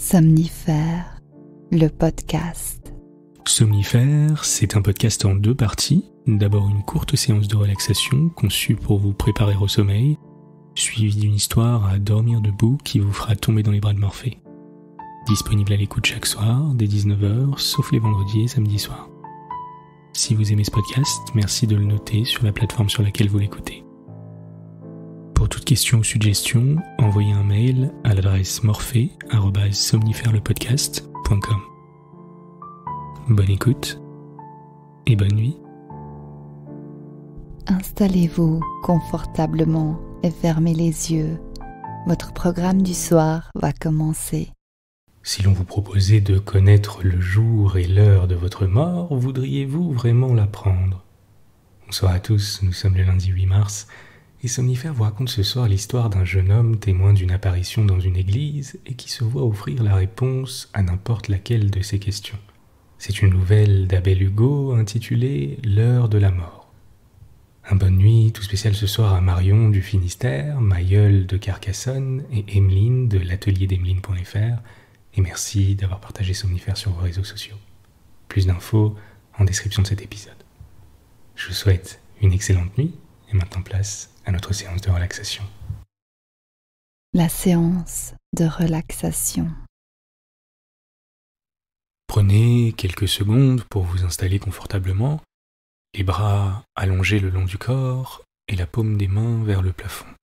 Somnifère, le podcast. Somnifère, c'est un podcast en 2 parties. D'abord une courte séance de relaxation conçue pour vous préparer au sommeil, suivie d'une histoire à dormir debout qui vous fera tomber dans les bras de Morphée. Disponible à l'écoute chaque soir, dès 19h, sauf les vendredis et samedis soirs. Si vous aimez ce podcast, merci de le noter sur la plateforme sur laquelle vous l'écoutez. Pour toute question ou suggestion, envoyez un mail à l'adresse morphée@somnifèrelepodcast.com. Bonne écoute et bonne nuit. Installez-vous confortablement et fermez les yeux. Votre programme du soir va commencer. Si l'on vous proposait de connaître le jour et l'heure de votre mort, voudriez-vous vraiment l'apprendre ? Bonsoir à tous, nous sommes le lundi 8 mars, et Somnifère vous raconte ce soir l'histoire d'un jeune homme témoin d'une apparition dans une église et qui se voit offrir la réponse à n'importe laquelle de ses questions. C'est une nouvelle d'Abel Hugo intitulée « L'heure de la mort ». Un bonne nuit tout spécial ce soir à Marion du Finistère, Mayol de Carcassonne et Emeline de l'atelier d'Emeline.fr, et merci d'avoir partagé Somnifère sur vos réseaux sociaux. Plus d'infos en description de cet épisode. Je vous souhaite une excellente nuit et maintenant place à notre séance de relaxation. La séance de relaxation. Prenez quelques secondes pour vous installer confortablement, les bras allongés le long du corps et la paume des mains vers le plafond.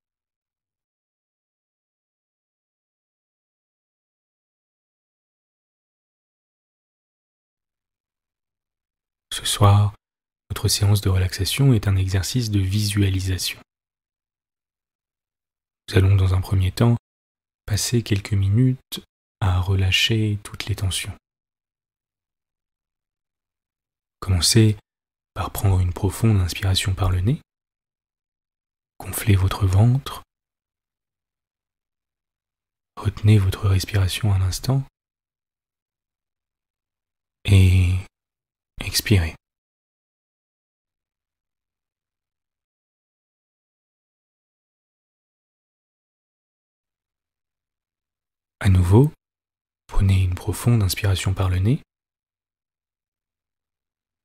Ce soir, notre séance de relaxation est un exercice de visualisation. Nous allons dans un premier temps passer quelques minutes à relâcher toutes les tensions. Commencez par prendre une profonde inspiration par le nez, gonflez votre ventre, retenez votre respiration un instant et expirez. À nouveau, prenez une profonde inspiration par le nez,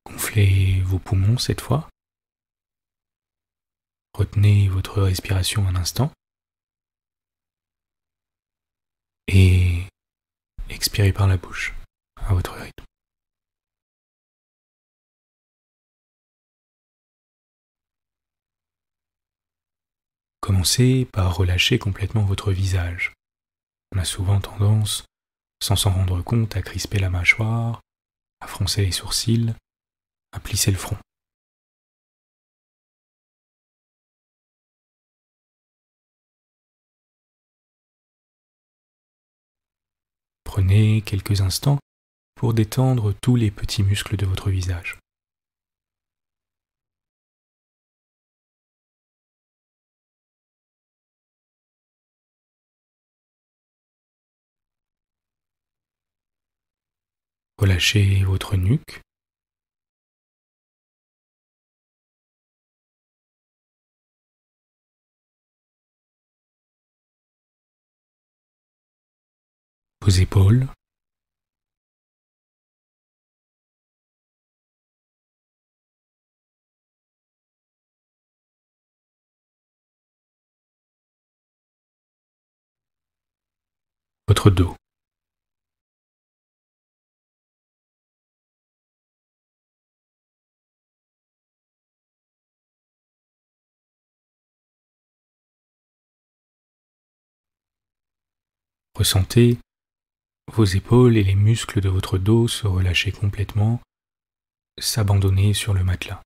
gonflez vos poumons cette fois, retenez votre respiration un instant et expirez par la bouche à votre rythme. Commencez par relâcher complètement votre visage. On a souvent tendance, sans s'en rendre compte, à crisper la mâchoire, à froncer les sourcils, à plisser le front. Prenez quelques instants pour détendre tous les petits muscles de votre visage. Relâchez votre nuque, vos épaules, votre dos. Ressentez vos épaules et les muscles de votre dos se relâcher complètement, s'abandonner sur le matelas.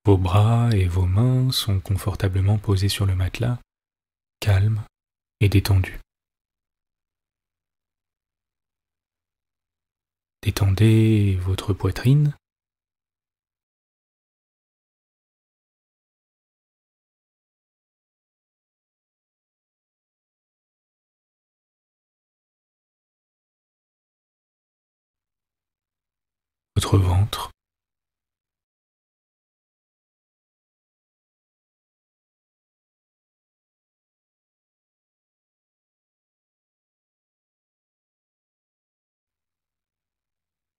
Vos bras et vos mains sont confortablement posés sur le matelas, calmes et détendus. Détendez votre poitrine, votre ventre,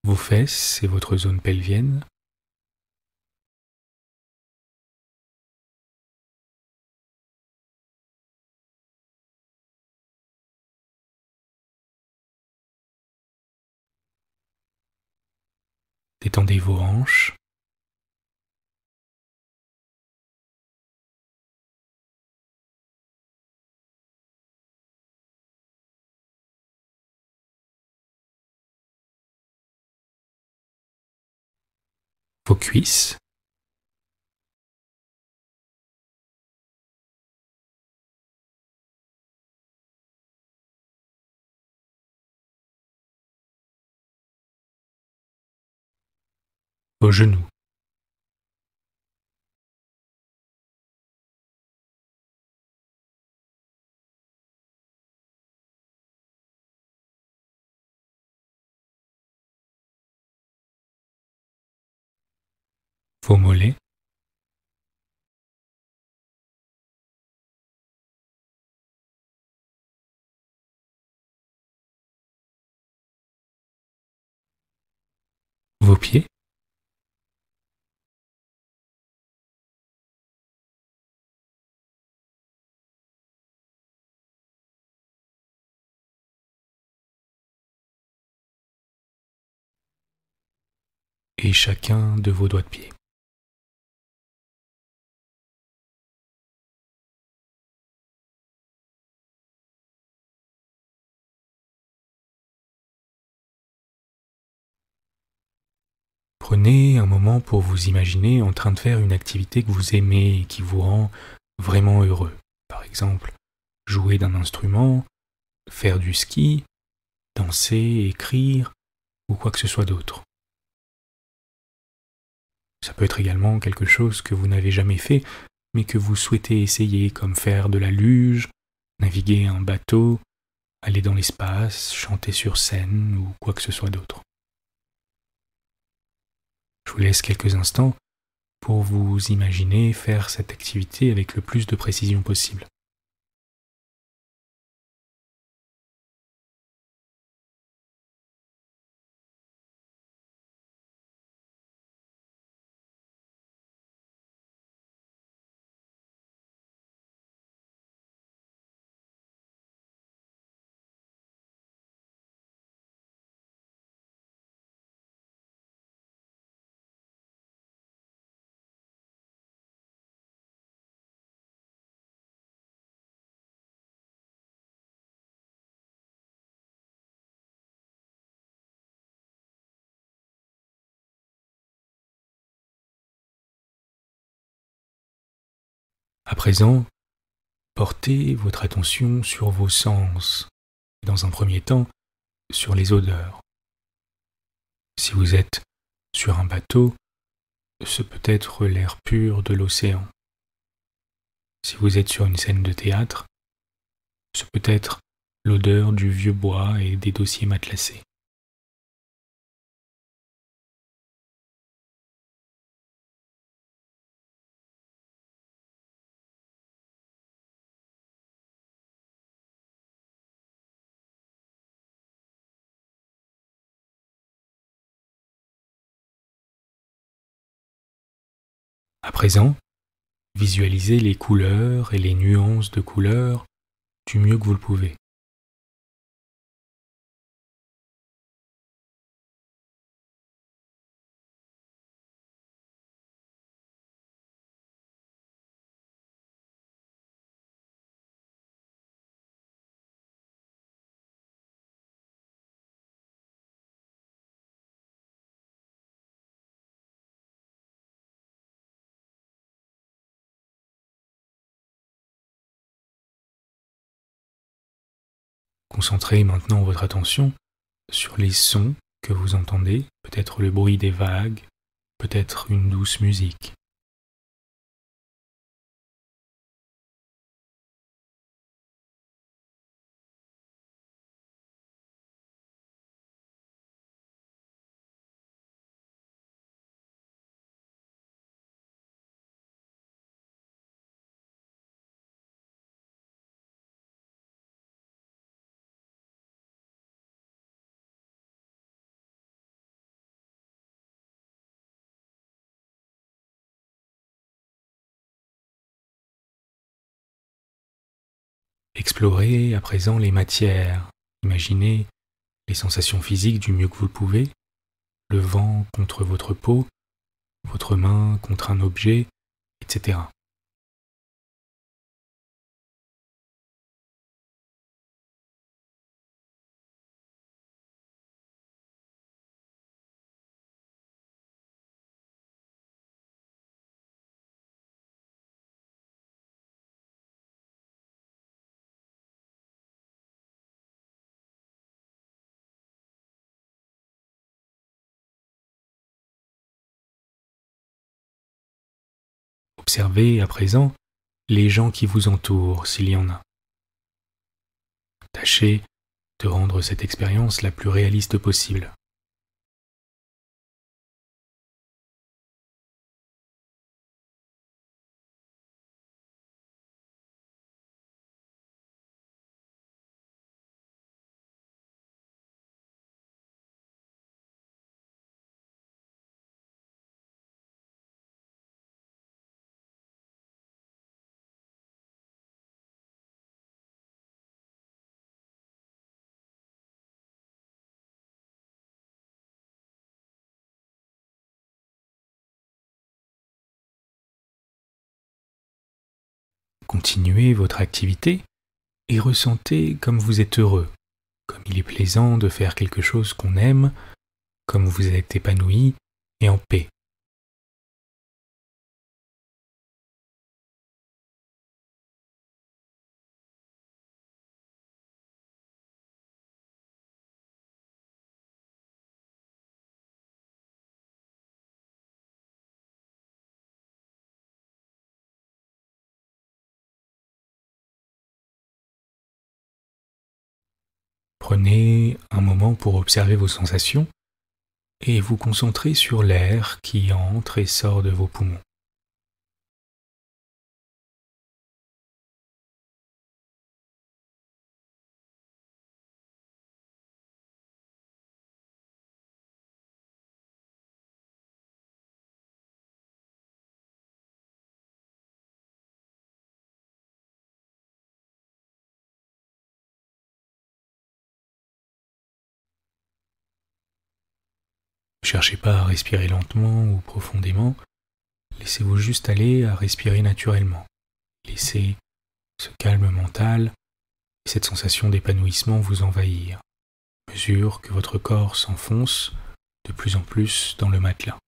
vos fesses et votre zone pelvienne, détendez vos hanches, vos cuisses, vos genoux, vos mollets, vos pieds, et chacun de vos doigts de pied. Prenez un moment pour vous imaginer en train de faire une activité que vous aimez et qui vous rend vraiment heureux. Par exemple, jouer d'un instrument, faire du ski, danser, écrire ou quoi que ce soit d'autre. Ça peut être également quelque chose que vous n'avez jamais fait mais que vous souhaitez essayer, comme faire de la luge, naviguer un bateau, aller dans l'espace, chanter sur scène ou quoi que ce soit d'autre. Je vous laisse quelques instants pour vous imaginer faire cette activité avec le plus de précision possible. À présent, portez votre attention sur vos sens, et dans un premier temps, sur les odeurs. Si vous êtes sur un bateau, ce peut être l'air pur de l'océan. Si vous êtes sur une scène de théâtre, ce peut être l'odeur du vieux bois et des dossiers matelassés. À présent, visualisez les couleurs et les nuances de couleurs du mieux que vous le pouvez. Concentrez maintenant votre attention sur les sons que vous entendez, peut-être le bruit des vagues, peut-être une douce musique. Explorez à présent les matières. Imaginez les sensations physiques du mieux que vous le pouvez, le vent contre votre peau, votre main contre un objet, etc. Observez à présent les gens qui vous entourent, s'il y en a. Tâchez de rendre cette expérience la plus réaliste possible. Continuez votre activité et ressentez comme vous êtes heureux, comme il est plaisant de faire quelque chose qu'on aime, comme vous êtes épanoui et en paix. Prenez un moment pour observer vos sensations et vous concentrer sur l'air qui entre et sort de vos poumons. Ne cherchez pas à respirer lentement ou profondément, laissez-vous juste aller à respirer naturellement. Laissez ce calme mental et cette sensation d'épanouissement vous envahir, à mesure que votre corps s'enfonce de plus en plus dans le matelas.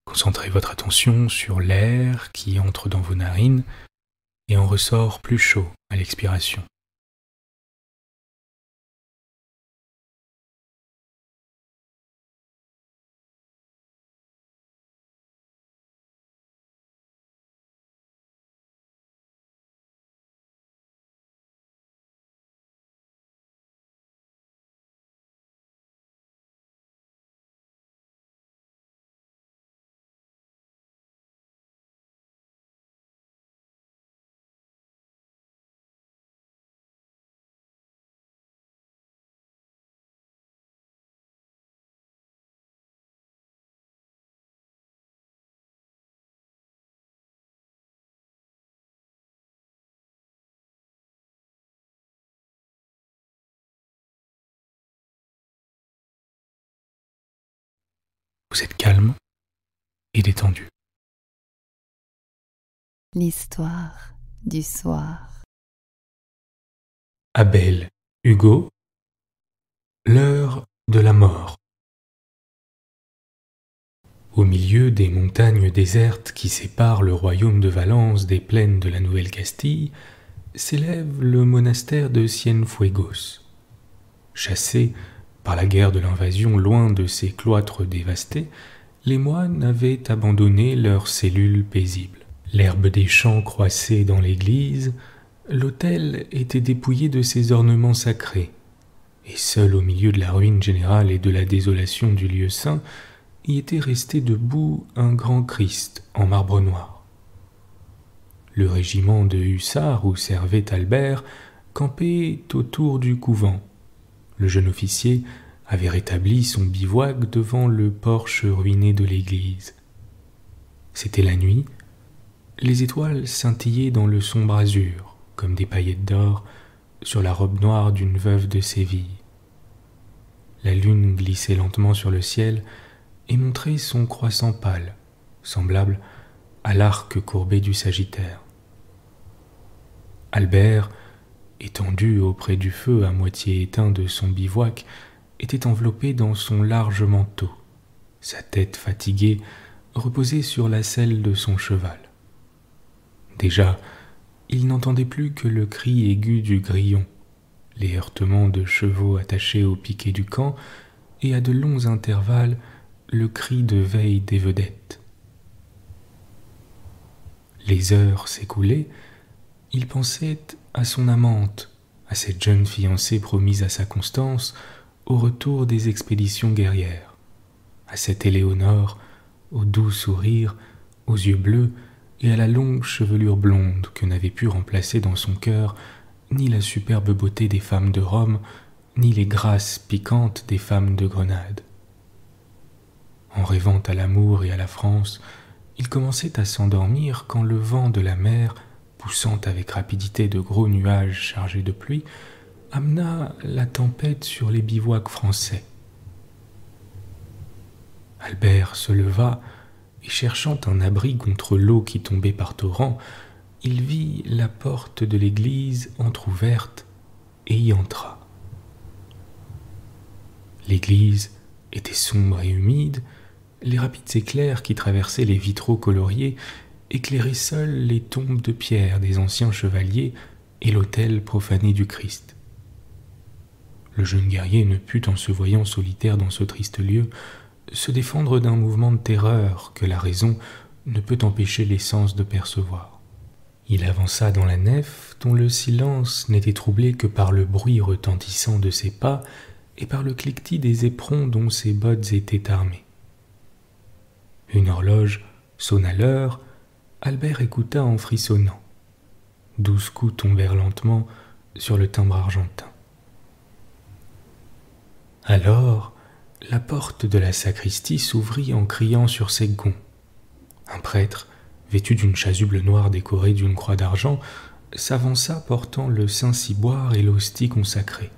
Concentrez votre attention sur l'air qui entre dans vos narines et en ressort plus chaud à l'expiration. Vous êtes calme et détendu. L'histoire du soir. Abel Hugo, l'heure de la mort. Au milieu des montagnes désertes qui séparent le royaume de Valence des plaines de la Nouvelle-Castille, s'élève le monastère de Cienfuegos. Chassé Par la guerre de l'Invasion, loin de ces cloîtres dévastés, les moines avaient abandonné leurs cellules paisibles. L'herbe des champs croissait dans l'église, l'autel était dépouillé de ses ornements sacrés, et seul au milieu de la ruine générale et de la désolation du lieu saint, y était resté debout un grand Christ en marbre noir. Le régiment de hussards où servait Albert campait autour du couvent. Le jeune officier avait rétabli son bivouac devant le porche ruiné de l'église. C'était la nuit. Les étoiles scintillaient dans le sombre azur, comme des paillettes d'or, sur la robe noire d'une veuve de Séville. La lune glissait lentement sur le ciel et montrait son croissant pâle, semblable à l'arc courbé du Sagittaire. Albert, étendu auprès du feu à moitié éteint de son bivouac, était enveloppé dans son large manteau. Sa tête fatiguée reposait sur la selle de son cheval. Déjà, il n'entendait plus que le cri aigu du grillon, les heurtements de chevaux attachés au piquet du camp, et à de longs intervalles, le cri de veille des vedettes. Les heures s'écoulaient, il pensait à son amante, à cette jeune fiancée promise à sa Constance au retour des expéditions guerrières, à cette Éléonore, au doux sourire, aux yeux bleus et à la longue chevelure blonde que n'avait pu remplacer dans son cœur ni la superbe beauté des femmes de Rome, ni les grâces piquantes des femmes de Grenade. En rêvant à l'amour et à la France, il commençait à s'endormir quand le vent de la mer, poussant avec rapidité de gros nuages chargés de pluie, amena la tempête sur les bivouacs français. Albert se leva et, cherchant un abri contre l'eau qui tombait par torrents, il vit la porte de l'église entr'ouverte et y entra. L'église était sombre et humide, les rapides éclairs qui traversaient les vitraux coloriés éclairaient seuls les tombes de pierre des anciens chevaliers et l'autel profané du Christ. Le jeune guerrier ne put, en se voyant solitaire dans ce triste lieu, se défendre d'un mouvement de terreur que la raison ne peut empêcher les sens de percevoir. Il avança dans la nef, dont le silence n'était troublé que par le bruit retentissant de ses pas et par le cliquetis des éperons dont ses bottes étaient armées. Une horloge sonna l'heure, Albert écouta en frissonnant. 12 coups tombèrent lentement sur le timbre argentin. Alors, la porte de la sacristie s'ouvrit en criant sur ses gonds. Un prêtre, vêtu d'une chasuble noire décorée d'une croix d'argent, s'avança portant le Saint-Ciboire et l'hostie consacrée.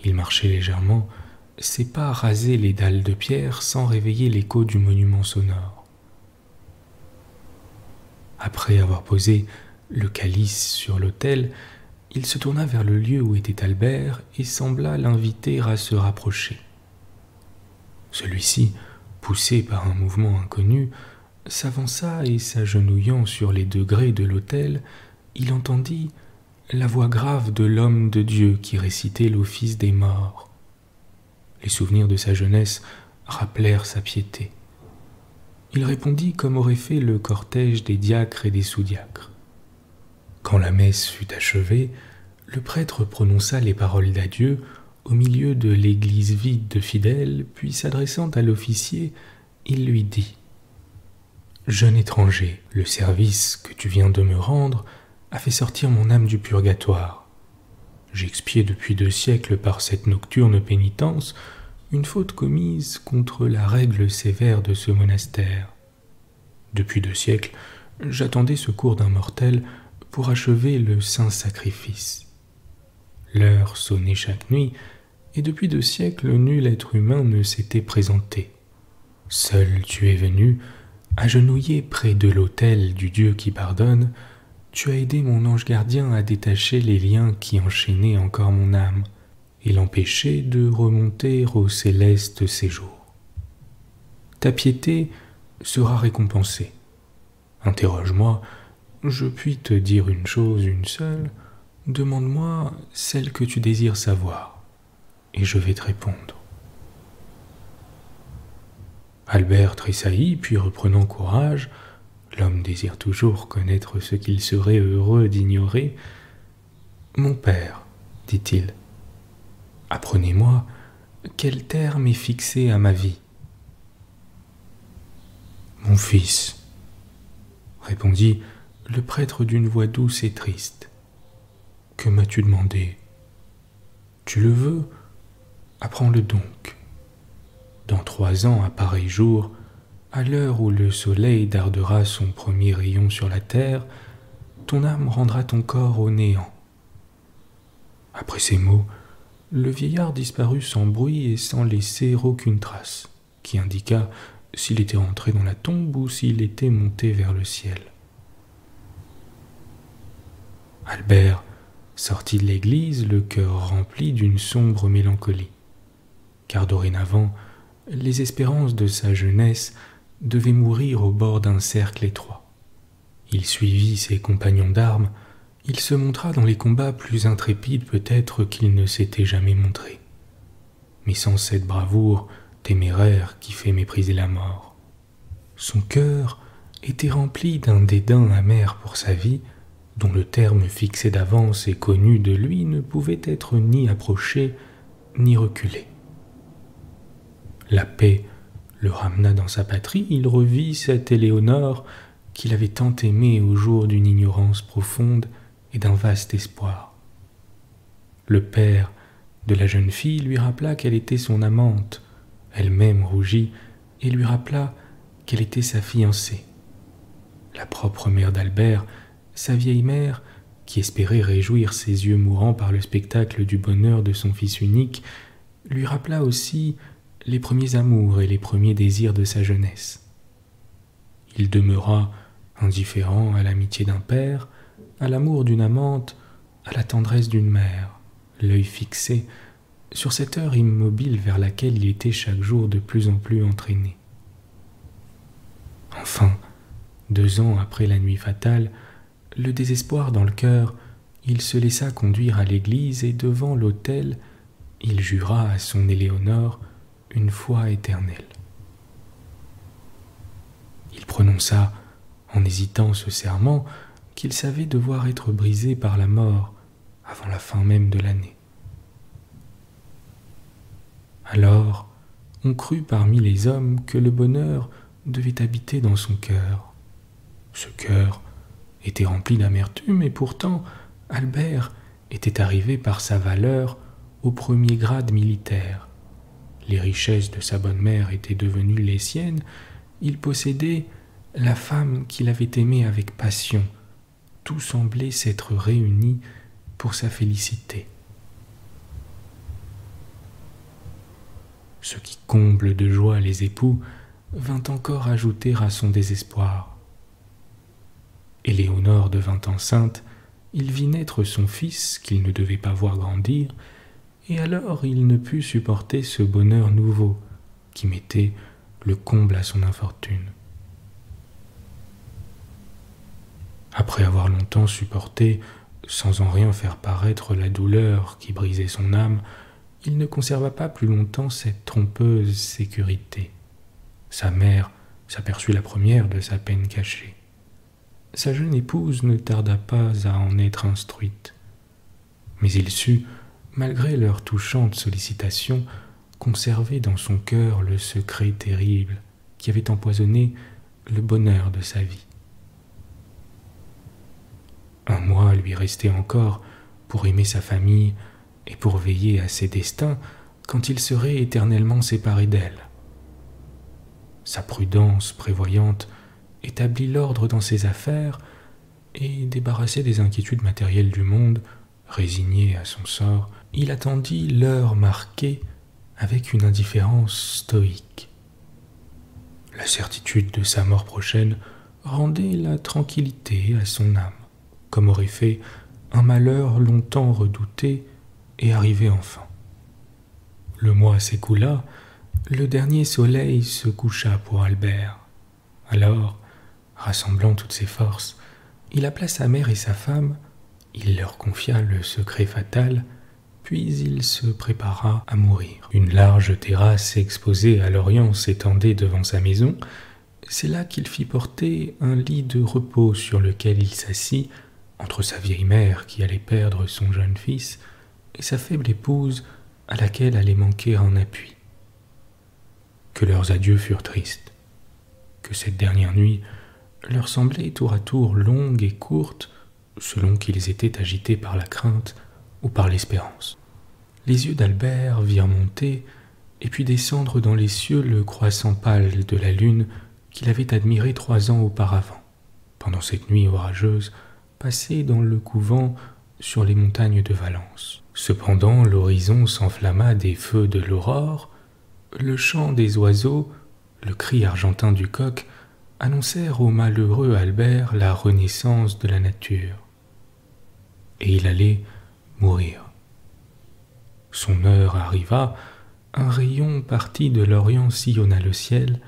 Il marchait légèrement, ses pas rasaient les dalles de pierre sans réveiller l'écho du monument sonore. Après avoir posé le calice sur l'autel, il se tourna vers le lieu où était Albert et sembla l'inviter à se rapprocher. Celui-ci, poussé par un mouvement inconnu, s'avança et, s'agenouillant sur les degrés de l'autel, il entendit la voix grave de l'homme de Dieu qui récitait l'office des morts. Les souvenirs de sa jeunesse rappelèrent sa piété. Il répondit comme aurait fait le cortège des diacres et des sous-diacres. Quand la messe fut achevée, le prêtre prononça les paroles d'adieu au milieu de l'église vide de fidèles, puis s'adressant à l'officier, il lui dit « Jeune étranger, le service que tu viens de me rendre a fait sortir mon âme du purgatoire. J'ai expié depuis 2 siècles par cette nocturne pénitence une faute commise contre la règle sévère de ce monastère. Depuis 2 siècles, j'attendais secours d'un mortel pour achever le saint sacrifice. L'heure sonnait chaque nuit, et depuis 2 siècles, nul être humain ne s'était présenté. Seul tu es venu, agenouillé près de l'autel du Dieu qui pardonne, tu as aidé mon ange gardien à détacher les liens qui enchaînaient encore mon âme et l'empêcher de remonter au céleste séjour. Ta piété sera récompensée. Interroge-moi, je puis te dire une chose, une seule, demande-moi celle que tu désires savoir. et je vais te répondre. » Albert tressaillit, puis reprenant courage, l'homme désire toujours connaître ce qu'il serait heureux d'ignorer. « Mon père, dit-il, apprenez-moi quel terme est fixé à ma vie. »« Mon fils, répondit le prêtre d'une voix douce et triste, que m'as-tu demandé? Tu le veux? Apprends-le donc. Dans 3 ans, à pareil jour, à l'heure où le soleil dardera son premier rayon sur la terre, ton âme rendra ton corps au néant. » Après ces mots, le vieillard disparut sans bruit et sans laisser aucune trace, qui indiqua s'il était rentré dans la tombe ou s'il était monté vers le ciel. Albert sortit de l'église, le cœur rempli d'une sombre mélancolie, car dorénavant, les espérances de sa jeunesse devaient mourir au bord d'un cercle étroit. Il suivit ses compagnons d'armes, il se montra dans les combats plus intrépides peut-être qu'il ne s'était jamais montré, mais sans cette bravoure téméraire qui fait mépriser la mort. Son cœur était rempli d'un dédain amer pour sa vie, dont le terme fixé d'avance et connu de lui ne pouvait être ni approché ni reculé. La paix le ramena dans sa patrie, il revit cette Éléonore qu'il avait tant aimée au jour d'une ignorance profonde et d'un vaste espoir. Le père de la jeune fille lui rappela qu'elle était son amante, elle-même rougit, et lui rappela qu'elle était sa fiancée. La propre mère d'Albert, sa vieille mère, qui espérait réjouir ses yeux mourants par le spectacle du bonheur de son fils unique, lui rappela aussi les premiers amours et les premiers désirs de sa jeunesse. Il demeura indifférent à l'amitié d'un père, à l'amour d'une amante, à la tendresse d'une mère, l'œil fixé sur cette heure immobile vers laquelle il était chaque jour de plus en plus entraîné. Enfin, 2 ans après la nuit fatale, le désespoir dans le cœur, il se laissa conduire à l'église et devant l'autel, il jura à son Éléonore une foi éternelle. Il prononça, en hésitant, ce serment qu'il savait devoir être brisé par la mort avant la fin même de l'année. Alors, on crut parmi les hommes que le bonheur devait habiter dans son cœur. Ce cœur était rempli d'amertume et pourtant Albert était arrivé par sa valeur au premier grade militaire. Les richesses de sa bonne mère étaient devenues les siennes, il possédait la femme qu'il avait aimée avec passion. Tout semblait s'être réuni pour sa félicité. Ce qui comble de joie les époux vint encore ajouter à son désespoir. Éléonore devint enceinte, il vit naître son fils qu'il ne devait pas voir grandir, et alors il ne put supporter ce bonheur nouveau qui mettait le comble à son infortune. Après avoir longtemps supporté, sans en rien faire paraître la douleur qui brisait son âme, il ne conserva pas plus longtemps cette trompeuse sécurité. Sa mère s'aperçut la première de sa peine cachée. Sa jeune épouse ne tarda pas à en être instruite. Mais il sut, malgré leurs touchantes sollicitations, conserver dans son cœur le secret terrible qui avait empoisonné le bonheur de sa vie. 1 mois lui restait encore pour aimer sa famille et pour veiller à ses destins quand il serait éternellement séparé d'elle. Sa prudence prévoyante établit l'ordre dans ses affaires et, débarrassé des inquiétudes matérielles du monde, résigné à son sort, il attendit l'heure marquée avec une indifférence stoïque. La certitude de sa mort prochaine rendait la tranquillité à son âme, comme aurait fait un malheur longtemps redouté et arrivé enfin. Le mois s'écoula, le dernier soleil se coucha pour Albert. Alors, rassemblant toutes ses forces, il appela sa mère et sa femme, il leur confia le secret fatal puis il se prépara à mourir. Une large terrasse exposée à l'Orient s'étendait devant sa maison. C'est là qu'il fit porter un lit de repos sur lequel il s'assit entre sa vieille mère qui allait perdre son jeune fils et sa faible épouse à laquelle allait manquer un appui. Que leurs adieux furent tristes, que cette dernière nuit leur semblait tour à tour longue et courte selon qu'ils étaient agités par la crainte ou par l'espérance. Les yeux d'Albert virent monter et puis descendre dans les cieux le croissant pâle de la lune qu'il avait admiré 3 ans auparavant, pendant cette nuit orageuse passée dans le couvent sur les montagnes de Valence. Cependant, l'horizon s'enflamma des feux de l'aurore, le chant des oiseaux, le cri argentin du coq annoncèrent au malheureux Albert la renaissance de la nature. Et il allait mourir. Son heure arriva, un rayon parti de l'Orient sillonna le ciel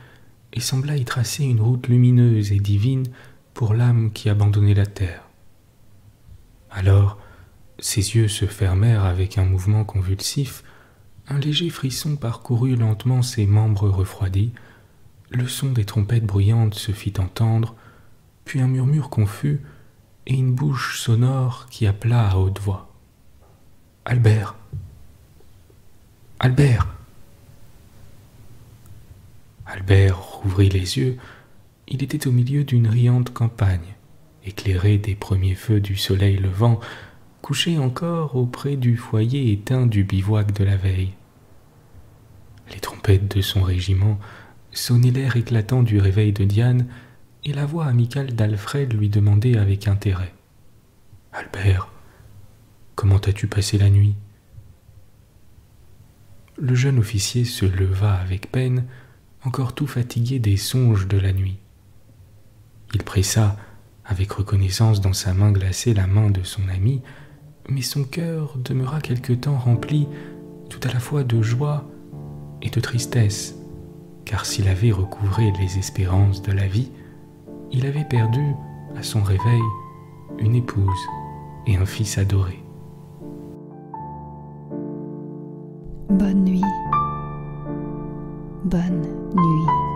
et sembla y tracer une route lumineuse et divine pour l'âme qui abandonnait la terre. Alors, ses yeux se fermèrent avec un mouvement convulsif, un léger frisson parcourut lentement ses membres refroidis, le son des trompettes bruyantes se fit entendre, puis un murmure confus et une bouche sonore qui appela à haute voix. « Albert! Albert !» Albert rouvrit les yeux. Il était au milieu d'une riante campagne, éclairée des premiers feux du soleil levant, couché encore auprès du foyer éteint du bivouac de la veille. Les trompettes de son régiment sonnaient l'air éclatant du réveil de Diane, et la voix amicale d'Alfred lui demandait avec intérêt. « Albert, comment as-tu passé la nuit ?» Le jeune officier se leva avec peine, encore tout fatigué des songes de la nuit. Il pressa avec reconnaissance dans sa main glacée la main de son ami, mais son cœur demeura quelque temps rempli tout à la fois de joie et de tristesse, car s'il avait recouvré les espérances de la vie, il avait perdu, à son réveil, une épouse et un fils adoré. Bonne nuit. Bonne nuit.